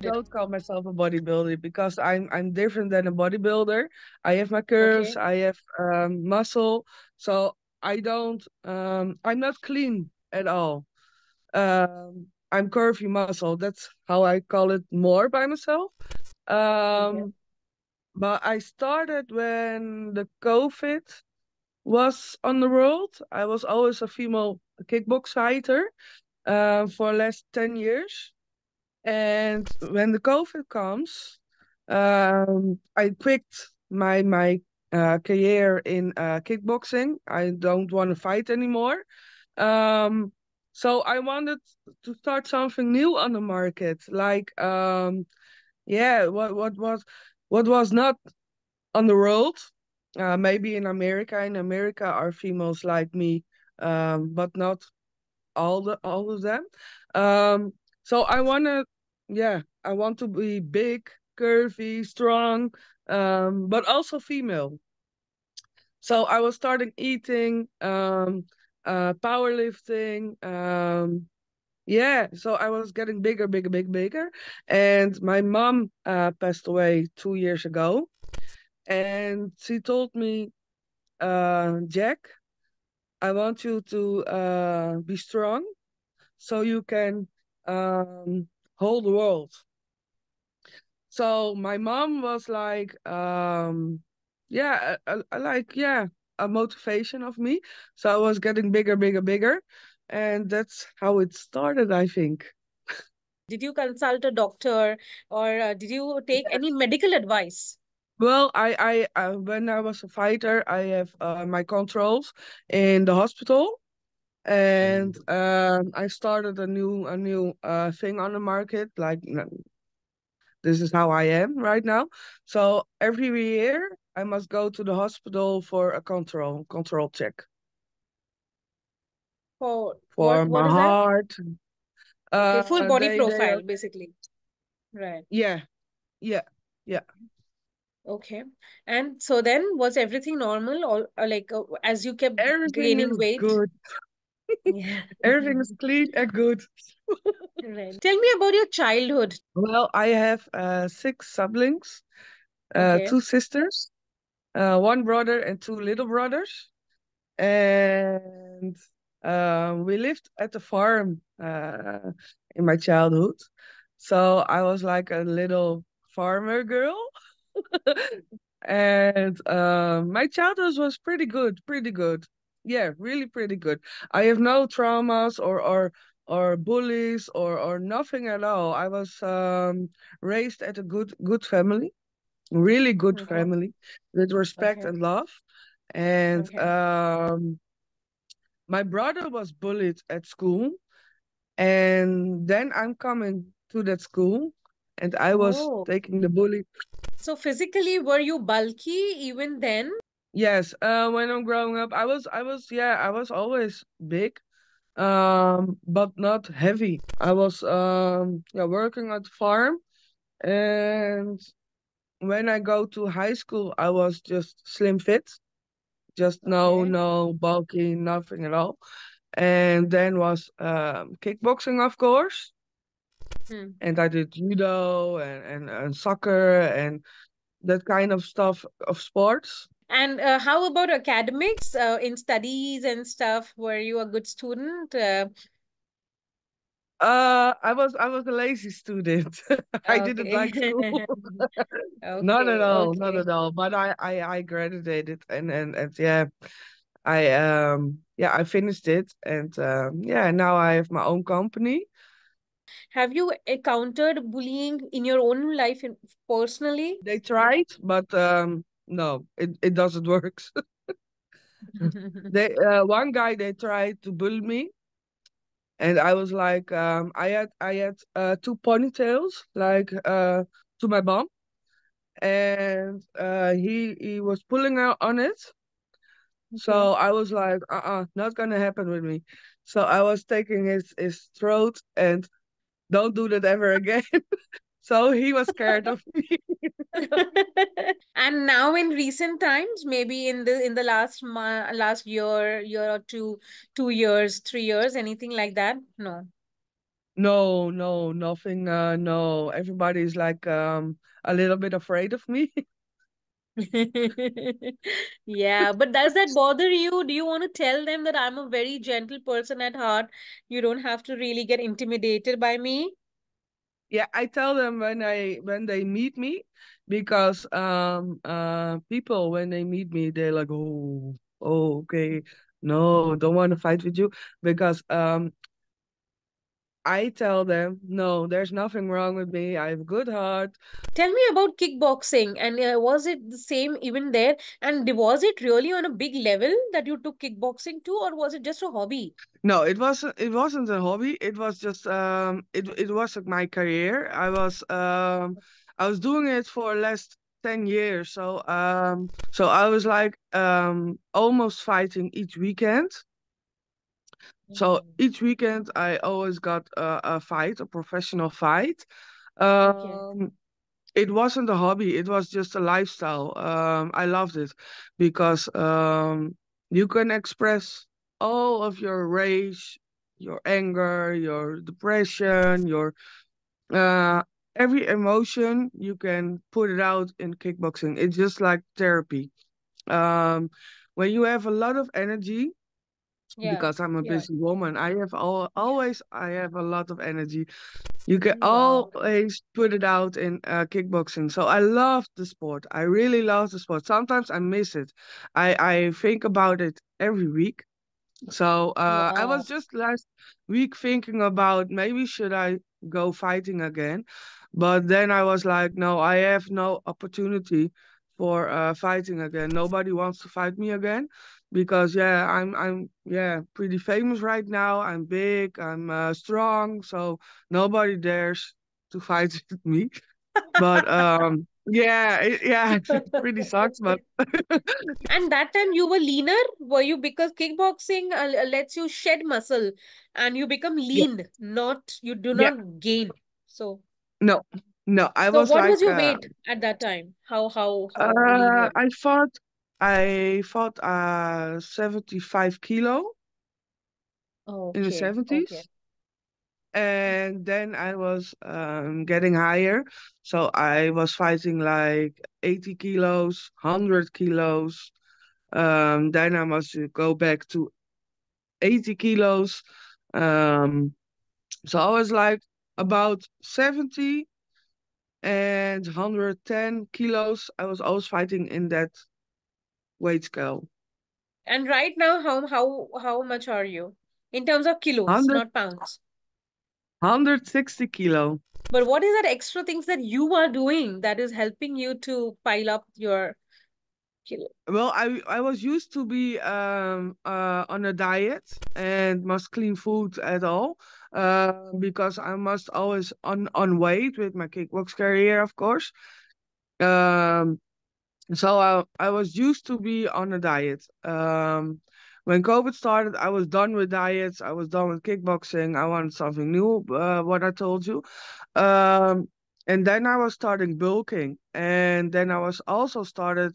Don't call myself a bodybuilder because I'm different than a bodybuilder. I have my curves, Okay. I have muscle, so I'm not clean at all. I'm curvy muscle. That's how I call it more by myself. Okay. Um, but I started when the COVID was on the world. I was always a female kickbox fighter for the last 10 years. And when the COVID comes, I quit my career in kickboxing. I don't want to fight anymore. Um, so I wanted to start something new on the market, like yeah, what was not on the world. Maybe in America. In America, are females like me, but not all of them. Um, so I want to be big, curvy, strong, but also female. So I was starting eating, powerlifting. Yeah, so I was getting bigger, bigger, bigger. And my mom passed away 2 years ago, and she told me, Jack, I want you to be strong so you can hold the world. So my mom was like, yeah, a motivation of me. So I was getting bigger, bigger, bigger, and that's how it started, I think. Did you consult a doctor or did you take any Yes. medical advice? Well, when I was a fighter, I have my controls in the hospital, and I started a new thing on the market, like this is how I am right now. So every year I must go to the hospital for a control check For for what my is that? heart. Okay, full body They are, profile, basically. Right. yeah, yeah, yeah. Okay. And so then was everything normal or like as you kept Everything gaining is weight? good. Yeah. Everything is clean and good. Right. Tell me about your childhood. Well, I have six siblings, Okay. two sisters, one brother, and two little brothers. And we lived at the farm in my childhood. So I was like a little farmer girl. And my childhood was pretty good, pretty good. Yeah, really pretty good. I have no traumas or bullies or nothing at all. I was raised at a good family, really good Okay. family with respect Okay. and love. And Okay. my brother was bullied at school, and then I'm coming to that school, and I was Oh. taking the bully. So physically, were you bulky even then? Yes, when I'm growing up, I was always big, but not heavy. I was working at the farm, and when I go to high school, I was just slim fit, just Okay. no bulky, nothing at all. And then was kickboxing, of course. Hmm. And I did judo and soccer and that kind of stuff of sports. And how about academics in studies and stuff? Were you a good student? I was a lazy student. I didn't Okay. like school. Not at Okay. all, not Okay. at all. But I graduated and yeah, I finished it, and yeah, now I have my own company. Have you encountered bullying in your own life personally? They tried, but no, it doesn't work. They one guy, they tried to bully me, and I was like, I had two ponytails like to my bum, and he was pulling out on it. Okay. So I was like, not gonna happen with me. So I was taking his throat, and don't do that ever again. So he was scared of me. And now in recent times, maybe in the last year, year or two, 2 years, 3 years, anything like that? No. No, no, nothing. No, everybody's like a little bit afraid of me. Yeah, but does that bother you? Do you want to tell them that I'm a very gentle person at heart? You don't have to really get intimidated by me? Yeah, I tell them when they meet me, because people when they meet me they're like, oh, okay, no, don't want to fight with you, because I tell them, no, there's nothing wrong with me. I have a good heart. Tell me about kickboxing, and was it the same even there? And was it really on a big level that you took kickboxing to, or was it just a hobby? No, it wasn't a hobby. It was just it was like my career. I was doing it for last 10 years. So I was like almost fighting each weekend. So Mm. each weekend I always got a fight, a professional fight. Okay. Um it wasn't a hobby, it was just a lifestyle. I loved it because you can express all of your rage, your anger, your depression, your uh, every emotion. You can put it out in kickboxing. It's just like therapy. Um, when you have a lot of energy, Yeah. because I'm a Yeah. busy woman, Yeah. always I have a lot of energy. You can Wow. always put it out in kickboxing. So I love the sport. I really love the sport. Sometimes I miss it. I think about it every week. So I Wow. was just last week thinking about maybe should I go fighting again, but then I was like, no, I have no opportunity for fighting again. Nobody wants to fight me again because yeah, I'm yeah pretty famous right now. I'm big, I'm strong, so nobody dares to fight with me. But yeah, yeah, it pretty sucks, but And that time you were leaner, were you? Because kickboxing lets you shed muscle and you become yeah, lean, not you do yeah, not gain. So, no, no, I so was what was like. your weight at that time? How lean were you? I fought 75 kilo in the Okay, okay. 70s, and then I was getting higher. So I was fighting like 80 kilos, 100 kilos. Then I must go back to 80 kilos. Um, so I was like about 70 and 110 kilos. I was always fighting in that weight scale. And right now, how much are you in terms of kilos, 100, not pounds? 160 kilo. But what is that extra things that you are doing that is helping you to pile up your kilo? Well, I was used to be on a diet and must clean food at all, because I must always on weight with my kickbox career, of course. Um, so I was used to be on a diet. When COVID started, I was done with diets. I was done with kickboxing. I wanted something new. What I told you. Um, and then I was starting bulking, and then I was also starting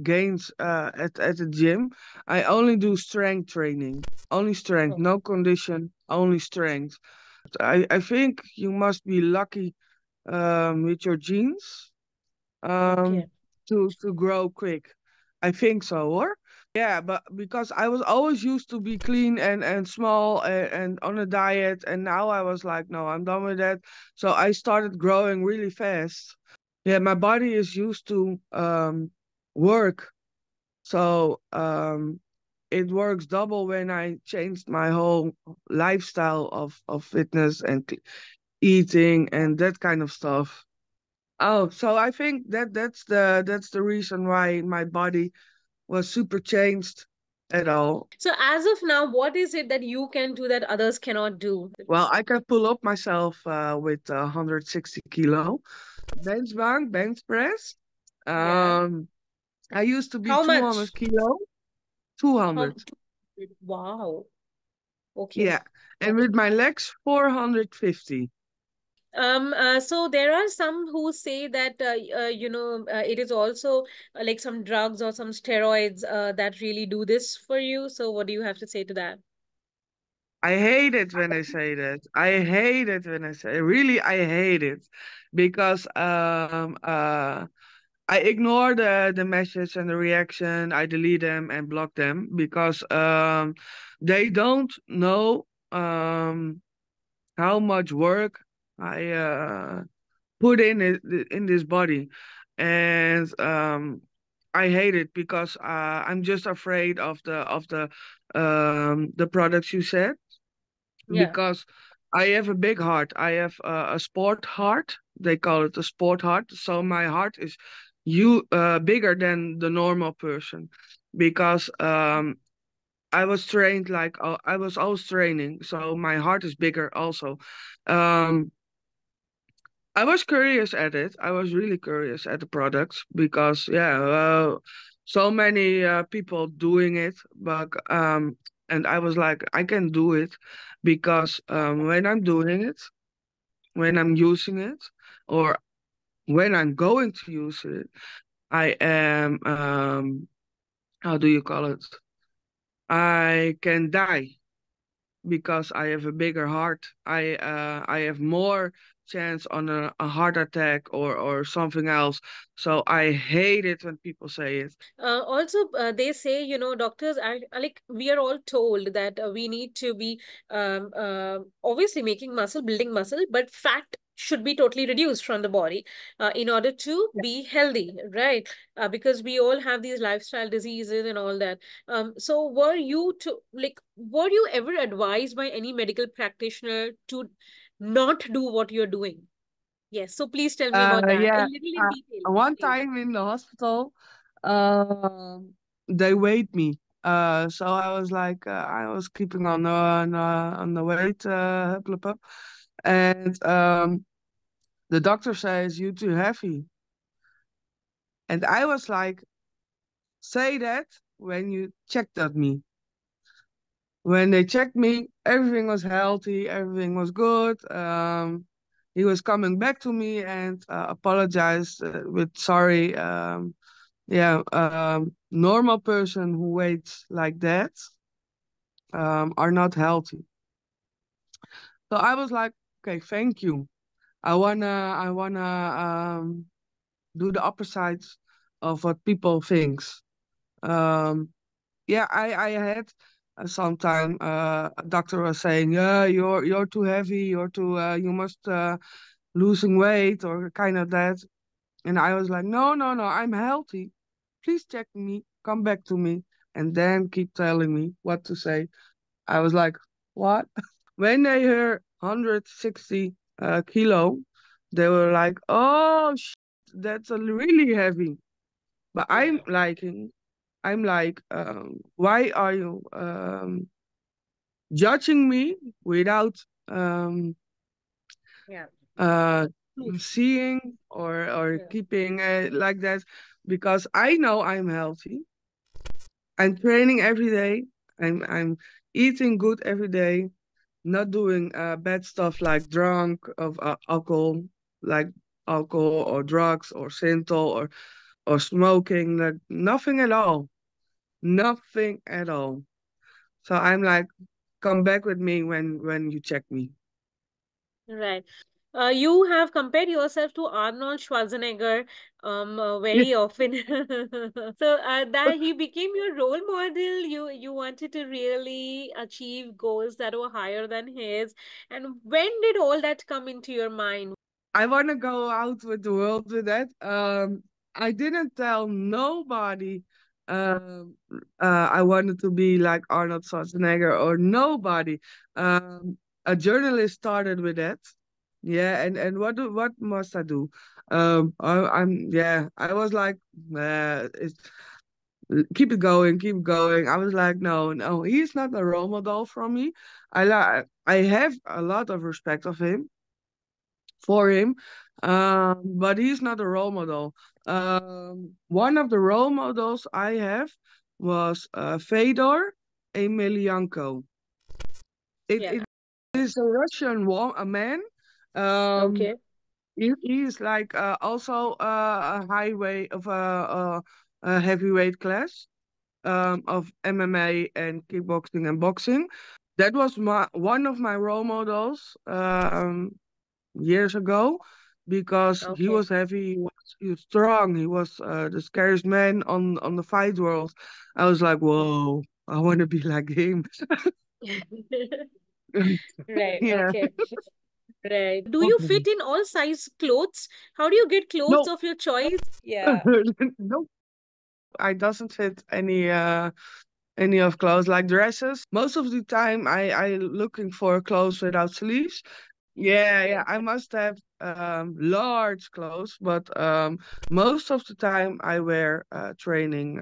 gains at the gym. I only do strength training, only strength, Oh, no condition, only strength. I think you must be lucky with your genes um okay. to grow quick. I think so, or yeah, but because I was always used to be clean and small and on a diet, and now I was like, no, I'm done with that. So I started growing really fast. Yeah, my body is used to work, so it works double when I changed my whole lifestyle of fitness and eating and that kind of stuff. Oh, so I think that's the reason why my body was super changed at all. So as of now, what is it that you can do that others cannot do? Well, I can pull up myself with 160 kilo bench bank, bench press. Yeah. Um, I used to be How 200 much? kilo, How? 200. Wow. Okay. Yeah, and with my legs 450. So there are some who say that it is also like some drugs or some steroids that really do this for you. So what do you have to say to that? I hate it when I say that. I hate it when I say really I hate it because I ignore the message and the reaction. I delete them and block them because they don't know how much work I put in this body, and I hate it because I'm just afraid of the products you said Yeah. because I have a big heart. I have a sport heart. They call it a sport heart. So my heart is bigger than the normal person because I was trained like I was always training. So my heart is bigger also. Um, I was curious at it. I was really curious at the products because yeah, so many people doing it, but and I was like, I can do it because when I'm doing it, when I'm using it, or when I'm going to use it, I am how do you call it? I can die because I have a bigger heart. I have more chance on a heart attack or something else. So I hate it when people say it. Also, they say, doctors are like, we are all told that we need to be obviously making muscle, building muscle, but fat should be totally reduced from the body in order to be healthy, right? Because we all have these lifestyle diseases and all that. So were you ever advised by any medical practitioner to not do what you're doing? Yes. So please tell me about that a Yeah. little in detail, One please. time in the hospital, they weighed me. So I was like, I was keeping on the weight, blah, blah. And the doctor says you too heavy, and I was like, say that when you checked at me. When they checked me, everything was healthy, everything was good. He was coming back to me and apologized with sorry. Yeah, normal person who weighs like that are not healthy. So I was like, okay, thank you. I wanna do the opposite of what people thinks. Um, yeah, I had sometime a doctor was saying, yeah, you're too heavy, you must losing weight or kind of that. And I was like, no, I'm healthy. Please check me, come back to me, and then keep telling me what to say. I was like, what? When they heard 160 kilo, they were like, oh, that's a really heavy. But Yeah. I'm like, why are you judging me without um, Yeah. uh, Proof. seeing or Yeah. keeping like that? Because I know I'm healthy. I'm training every day. I'm eating good every day. Not doing bad stuff like drunk of alcohol, like alcohol or drugs or synthol or smoking. Like nothing at all. Nothing at all. So I'm like, come back with me when you check me. Right. You have compared yourself to Arnold Schwarzenegger very often. So that he became your role model. You wanted to really achieve goals that were higher than his. And when did all that come into your mind? I want to go out with the world with that. I didn't tell nobody um, I wanted to be like Arnold Schwarzenegger or nobody. Um, a journalist started with that. Yeah, and what must I do? I was like, keep it going, keep going. I was like, no, he's not a role model from me. I have a lot of respect of him for him, but he's not a role model. One of the role models I have was Fedor Emelianenko. It Yeah. is a Russian a man. Um, Okay. he is like also a high weight of a heavyweight class of MMA and kickboxing and boxing. That was my one of my role models years ago because he Okay. was heavy, he was strong, he was the scariest man on the fight world. I was like, whoa, I want to be like him. Right. Yeah. Okay. Right. Do you fit in all size clothes? How do you get clothes No, of your choice? Yeah. no, I doesn't fit any of clothes like dresses. Most of the time, I looking for clothes without sleeves. Yeah, yeah, Okay. I must have large clothes, but most of the time I wear training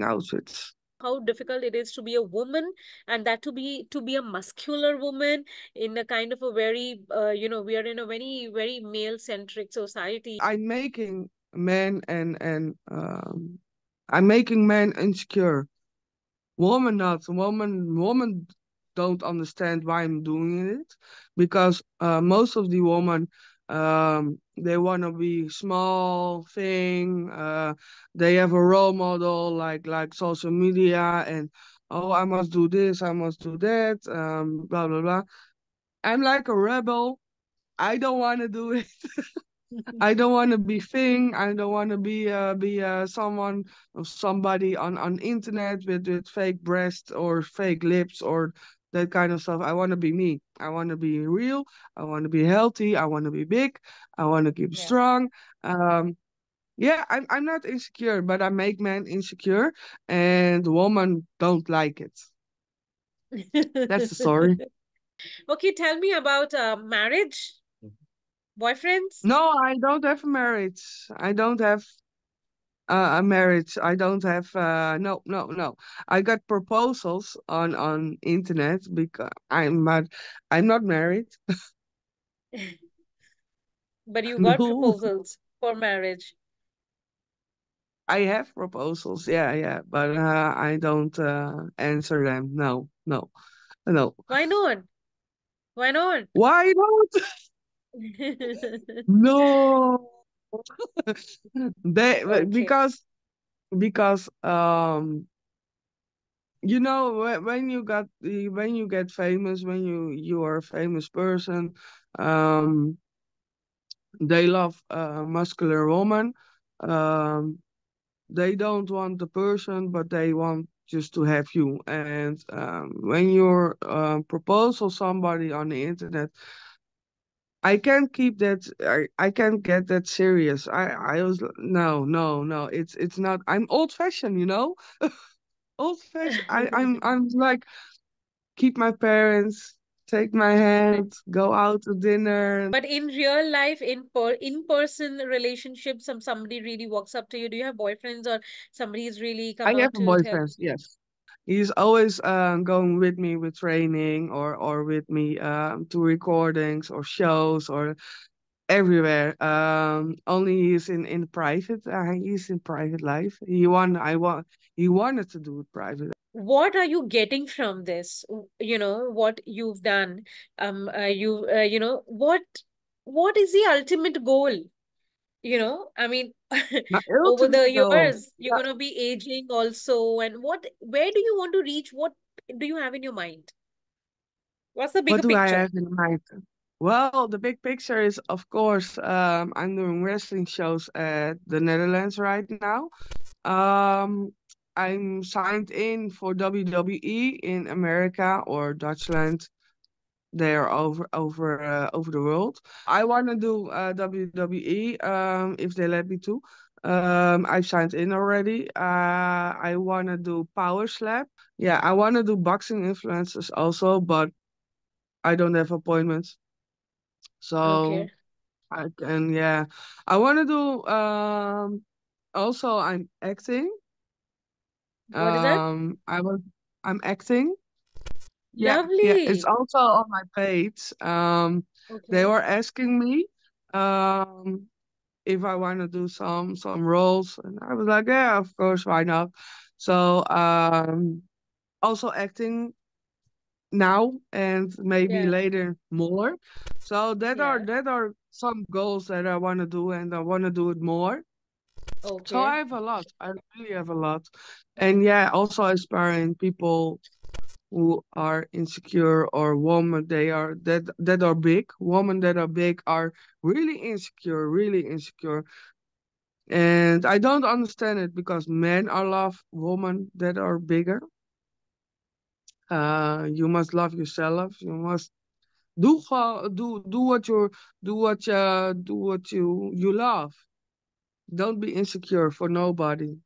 outfits. How difficult it is to be a woman, and that to be a muscular woman in a kind of a very we are in a very male centric society. I'm making men and I'm making men insecure. Woman not. Woman don't understand why I'm doing it because most of the women they want to be small thing. They have a role model like social media and oh I must do this, I must do that, blah blah blah. I'm like a rebel. I don't want to do it. I don't want to be thing. I don't want to be someone or somebody on internet with fake breasts or fake lips or that kind of stuff. I want to be me. I want to be real. I want to be healthy. I want to be big. I want to keep Yeah. strong. Um, yeah, I'm not insecure, but I make men insecure, and women don't like it. That's the story. Okay, tell me about marriage, boyfriends. No, I don't have a marriage. I don't have a marriage. I don't have no no no. I got proposals on internet because I'm not married. But you got No, proposals for marriage. I have proposals. Yeah, yeah, but I don't answer them. No, no, no. Why not? Why not? Why not? No. They Okay. because you know when you get famous when you are a famous person um they love a muscular woman. um they don't want the person but they want just to have you and when you're proposal somebody on the internet I can't keep that I can't get that serious. I was no no no it's not. I'm old fashioned, you know. Old fashioned. I'm like keep my parents, take my hand, go out to dinner. But in real life, in person relationships, somebody really walks up to you. Do you have boyfriends or somebody's really I come have out a to tell boyfriend, yes. He's always going with me with training or with me to recordings or shows or everywhere. Only he's in private. He's in private life. He wanted to do it private. what are you getting from this? What you've done. What is the ultimate goal? I mean, My over the ultimate goal. years, you're gonna be aging also. And where do you want to reach? What do you have in your mind? What's the What bigger do I picture? have in mind? Well, the big picture is, of course, I'm doing wrestling shows at the Netherlands right now. Um, I'm signed in for WWE in America or Dutchland. They're over the world. I want to do WWE if they let me to. I've signed in already. I want to do Power Slap. Yeah, I want to do boxing influencers also, but I don't have appointments. So Okay. I can, yeah. I want to do, also I'm acting. What is that? I was, I'm acting. Yeah, yeah. It's Lovely. also on my page. They Okay. were asking me, um, if I want to do some roles, and I was like, yeah, of course, why not? So, also acting now and maybe Yeah. later more. So Yeah. that are some goals that I want to do and I want to do it more. So I Okay. have a lot. I really have a lot. And yeah, also inspiring people who are insecure, or women that are big. Women that are big are really insecure, really insecure. And I don't understand it because men are love women that are bigger. You must love yourself. You must do what you love. Don't be insecure for nobody.